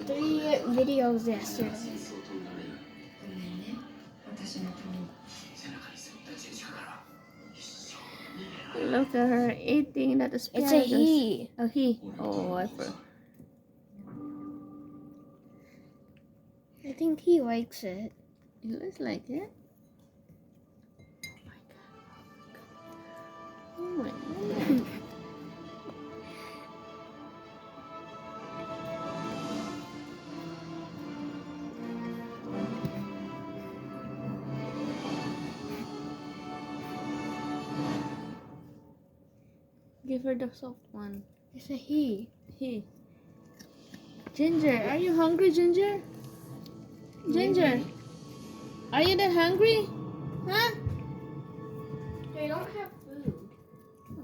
3 videos yesterday. Look at her eating that asparagus. It's a he. A he. Oh, I forgot. I think he likes it. It looks like it. Oh my god. Give her the soft one. It's a he. He. Ginger, are you hungry, Ginger? Ginger, are you that hungry? Huh? They don't have food.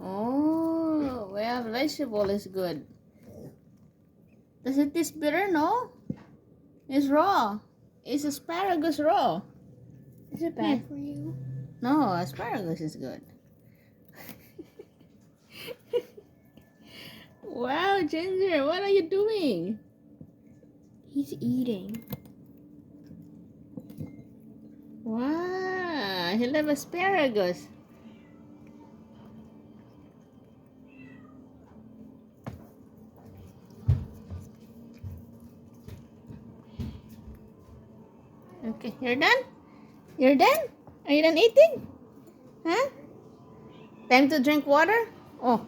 Oh, well, vegetable is good. Does it taste bitter? No. It's raw. It's asparagus raw. Is it bad for you? No, asparagus is good. Wow, Ginger, what are you doing? He's eating. Wow, he loves asparagus. Okay, you're done? You're done? Are you done eating? Huh? Time to drink water? Oh,